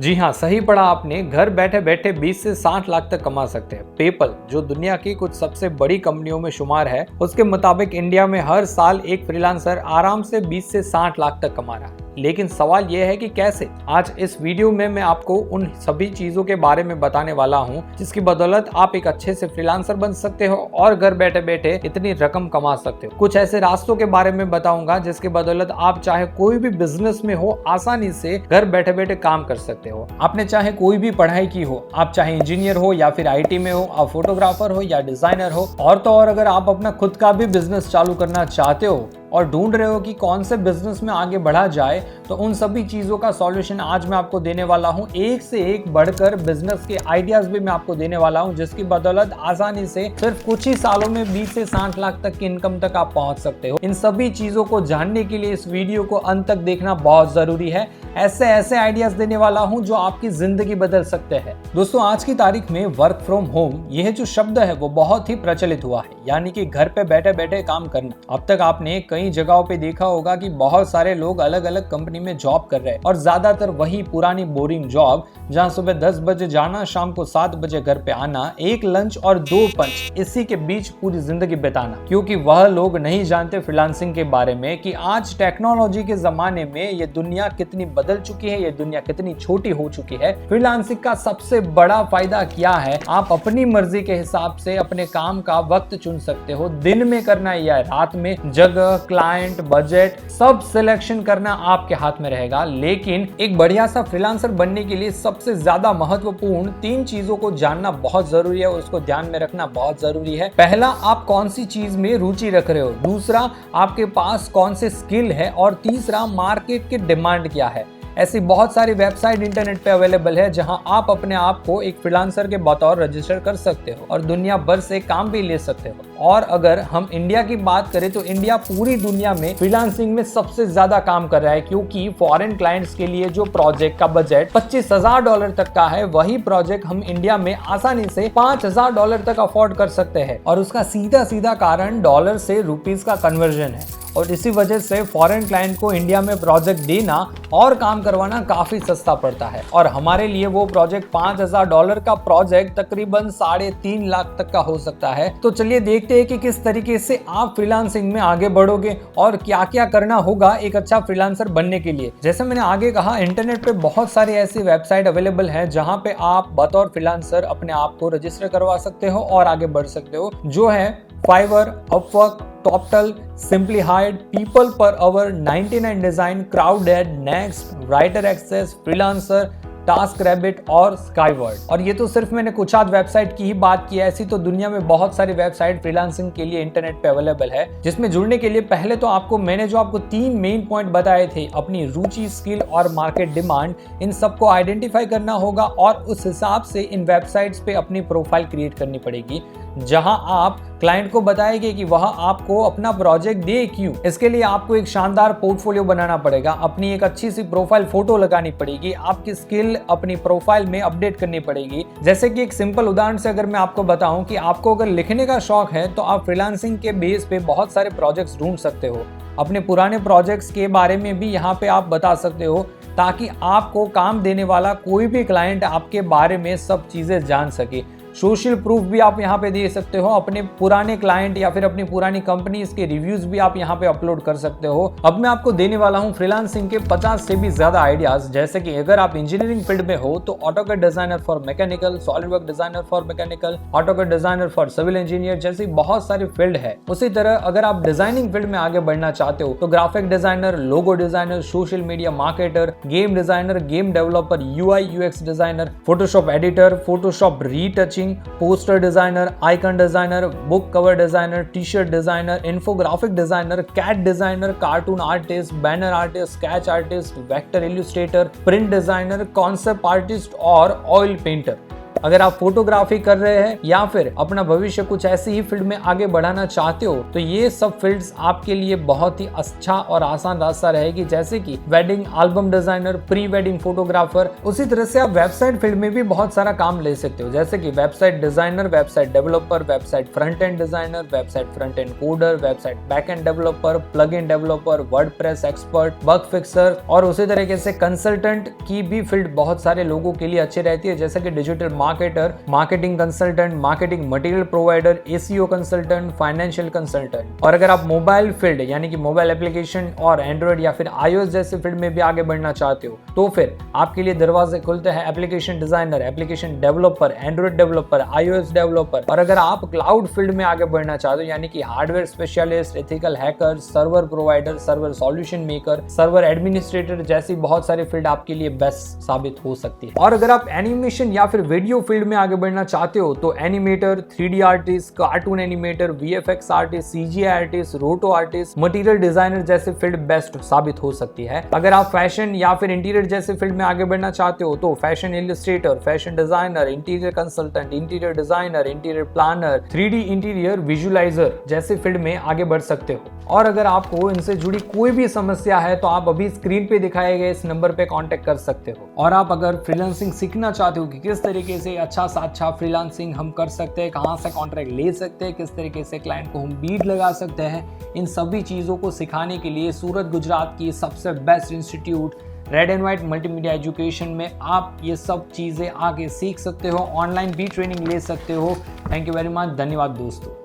जी हाँ, सही पढ़ा आपने। घर बैठे बैठे 20 से 60 लाख तक कमा सकते हैं। पेपल, जो दुनिया की कुछ सबसे बड़ी कंपनियों में शुमार है, उसके मुताबिक इंडिया में हर साल एक फ्रीलांसर आराम से 20 से 60 लाख तक कमा रहा है। लेकिन सवाल यह है कि कैसे? आज इस वीडियो में मैं आपको उन सभी चीजों के बारे में बताने वाला हूँ जिसकी बदौलत आप एक अच्छे से फ्रीलांसर बन सकते हो और घर बैठे बैठे इतनी रकम कमा सकते हो। कुछ ऐसे रास्तों के बारे में बताऊंगा जिसकी बदौलत आप चाहे कोई भी बिजनेस में हो, आसानी से घर बैठे बैठे काम कर सकते हो। आपने चाहे कोई भी पढ़ाई की हो, आप चाहे इंजीनियर हो या फिर IT में हो, आप फोटोग्राफर हो या डिजाइनर हो, और तो और अगर आप अपना खुद का भी बिजनेस चालू करना चाहते हो और ढूंढ रहे हो कि कौन से बिजनेस में आगे बढ़ा जाए, तो उन सभी चीजों का सॉल्यूशन आज मैं आपको देने वाला हूं। एक से एक बढ़कर बिजनेस के आइडियाज भी मैं आपको देने वाला हूं, जिसकी बदौलत आसानी से सिर्फ कुछ ही सालों में 20 से 60 लाख तक की इनकम तक आप पहुंच सकते हो। इन सभी चीजों को जानने के लिए इस वीडियो को अंत तक देखना बहुत जरूरी है। ऐसे आइडियाज देने वाला हूं जो आपकी जिंदगी बदल सकते हैं। दोस्तों, आज की तारीख में वर्क फ्रॉम होम, यह जो शब्द है वो बहुत ही प्रचलित हुआ है, यानी कि घर पे बैठे बैठे काम करना। अब तक आपने कई जगहों पे देखा होगा कि बहुत सारे लोग अलग अलग कंपनी में जॉब कर रहे हैं, और ज्यादातर वही पुरानी बोरिंग जॉब जहां सुबह 10 बजे जाना, शाम को 7 बजे घर पे आना, एक लंच और 2 पंच, इसी के बीच पूरी जिंदगी बिताना। क्योंकि वह लोग नहीं जानते फ्रीलांसिंग के बारे में कि आज टेक्नोलॉजी के जमाने में ये दुनिया कितनी बदल चुकी है, ये दुनिया कितनी छोटी हो चुकी है। फ्रीलांसिंग का सबसे बड़ा फायदा क्या है? आप अपनी मर्जी के हिसाब से अपने काम का वक्त चुन सकते हो, दिन में करना या रात में, जगह, क्लाइंट, बजट, सब सिलेक्शन करना आपके हाथ में रहेगा। लेकिन एक बढ़िया सा फ्रीलांसर बनने के लिए सबसे ज्यादा महत्वपूर्ण 3 चीजों को जानना बहुत जरूरी है और उसको ध्यान में रखना बहुत जरूरी है। पहला, आप कौन सी चीज में रुचि रख रहे हो। दूसरा, आपके पास कौन से स्किल है। और तीसरा, मार्केट की डिमांड क्या है। ऐसी बहुत सारी वेबसाइट इंटरनेट पे अवेलेबल है जहां आप अपने आप को एक फ्रीलांसर के बतौर रजिस्टर कर सकते हो और दुनिया भर से काम भी ले सकते हो। और अगर हम इंडिया की बात करें तो इंडिया पूरी दुनिया में फ्रीलांसिंग में सबसे ज्यादा काम कर रहा है, क्योंकि फॉरेन क्लाइंट्स के लिए जो प्रोजेक्ट का बजट $25,000 तक का है, वही प्रोजेक्ट हम इंडिया में आसानी से $5,000 तक अफोर्ड कर सकते हैं। और उसका सीधा सीधा कारण डॉलर से रुपीज का कन्वर्जन है। और इसी वजह से फॉरेन क्लाइंट को इंडिया में प्रोजेक्ट देना और काम करवाना काफी सस्ता पड़ता है। और हमारे लिए वो प्रोजेक्ट $5,000 का प्रोजेक्ट तकरीबन 3.5 लाख तक का हो सकता है। तो चलिए देखते हैं कि किस तरीके से आप फ्रीलांसिंग में आगे बढ़ोगे और क्या क्या करना होगा एक अच्छा फ्रीलांसर बनने के लिए। जैसे मैंने आगे कहा, इंटरनेट पे बहुत सारी ऐसी वेबसाइट अवेलेबल है जहां पे आप बतौर फ्रीलांसर अपने आप को रजिस्टर करवा सकते हो और आगे बढ़ सकते हो, जो है Fiverr, Upwork, Toptal, Simply Hired, People Per Hour, 99 design, crowded, next, Writer Access, Freelancer, Task Rabbit और स्काईवर्ड। और ये तो सिर्फ मैंने कुछ आध वेबसाइट की ही बात की है। ऐसी तो दुनिया में बहुत सारी वेबसाइट फ्रीलांसिंग के लिए इंटरनेट पे अवेलेबल है, जिसमें जुड़ने के लिए पहले तो मैंने जो आपको 3 मेन पॉइंट बताए थे, अपनी रुचि, स्किल और मार्केट डिमांड, इन सबको आइडेंटिफाई करना होगा और उस हिसाब से इन वेबसाइट्स पे अपनी प्रोफाइल क्रिएट करनी पड़ेगी, जहां आप क्लाइंट को बताएंगे कि वह आपको अपना प्रोजेक्ट दे क्यों। इसके लिए आपको एक शानदार पोर्टफोलियो बनाना पड़ेगा, अपनी एक अच्छी सी प्रोफाइल फोटो लगानी पड़ेगी, आपकी स्किल अपनी प्रोफाइल में अपडेट करनी पड़ेगी। जैसे कि एक सिंपल उदाहरण से अगर मैं आपको बताऊं कि आपको अगर लिखने का शौक है, तो आप फ्रीलांसिंग के बेस पे बहुत सारे प्रोजेक्ट्स ढूंढ सकते हो। अपने पुराने प्रोजेक्ट्स के बारे में भी यहाँ पे आप बता सकते हो, ताकि आपको काम देने वाला कोई भी क्लाइंट आपके बारे में सब चीजें जान सके। सोशल प्रूफ भी आप यहाँ पे दे सकते हो, अपने पुराने क्लाइंट या फिर अपनी पुरानी कंपनी के रिव्यूज भी आप यहाँ पे अपलोड कर सकते हो। अब मैं आपको देने वाला हूँ फ्रीलांसिंग के 50 से भी ज्यादा आइडियाज। जैसे कि अगर आप इंजीनियरिंग फील्ड में हो तो AutoCAD designer for mechanical, solidwork designer for mechanical, AutoCAD designer for civil engineer, जैसी बहुत सारी फील्ड है। उसी तरह अगर आप डिजाइनिंग फील्ड में आगे बढ़ना चाहते हो तो graphic designer, logo designer, social media marketer, game designer, game developer, UI UX designer, Photoshop editor, Photoshop retouching, poster designer, icon designer, book cover designer, T-shirt designer, infographic designer, cat designer, cartoon artist, banner artist, sketch artist, vector illustrator, print designer, concept artist और oil painter. अगर आप photography कर रहे हैं या फिर अपना भविष्य कुछ ऐसी ही फील्ड में आगे बढ़ाना चाहते हो तो ये सब फील्ड्स आपके लिए बहुत ही अच्छा और आसान रास्ता रहेगी, जैसे कि wedding album designer, pre wedding photographer. उसी तरह से आप वेबसाइट फील्ड में भी बहुत सारा काम ले सकते हो, जैसे कि website designer, website developer, website front end designer, website front end coder, website back end developer, plug in developer, WordPress expert, bug fixer. और उसी तरीके से कंसल्टेंट की भी फील्ड बहुत सारे लोगों के लिए अच्छी रहती है, जैसे कि digital marketer, marketing consultant, marketing material provider, ACO consultant, financial consultant. और अगर आप मोबाइल फील्ड यानी कि मोबाइल एप्लीकेशन और एंड्रॉइड या फिर iOS जैसे फील्ड में भी आगे बढ़ना चाहते हो तो फिर आपके लिए दरवाजे खुलते हैं application designer, application developer, Android developer, iOS developer. और अगर आप क्लाउड फील्ड में आगे बढ़ना चाहते हो यानी कि hardware specialist, ethical hacker, server provider, server solution maker, server administrator जैसी बहुत सारी फील्ड आपके लिए बेस्ट साबित हो सकती है। और अगर आप एनिमेशन या फिर वीडियो फील्ड में आगे बढ़ना चाहते हो तो animator, 3D artist, cartoon animator, VFX artist, CGI artist, रोटो आर्टिस्ट, मटेरियल डिजाइनर जैसे फील्ड बेस्ट साबित हो सकती है। अगर आप फैशन या फिर इंटीरियर जैसे फील्ड में आगे बढ़ना चाहते हो तो fashion illustrator, fashion designer, interior consultant, interior designer, interior planner, 3D interior visualiser जैसे फील्ड में आगे बढ़ सकते हो। और अगर आपको इनसे जुड़ी कोई भी समस्या है तो आप अभी स्क्रीन पे दिखाए गए इस नंबर पे कांटेक्ट कर सकते हो। और आप अगर फ्रीलांसिंग सीखना चाहते हो कि किस तरीके से अच्छा सा अच्छा फ्रीलांसिंग हम कर सकते हैं, कहाँ से कॉन्ट्रैक्ट ले सकते हैं, किस तरीके से क्लाइंट को हम बीट लगा सकते हैं, इन सभी चीज़ों को सिखाने के लिए सूरत गुजरात की सबसे best institute red and white multimedia education में आप ये सब चीज़ें आगे सीख सकते हो, ऑनलाइन भी ट्रेनिंग ले सकते हो। थैंक यू वेरी मच, धन्यवाद दोस्तों।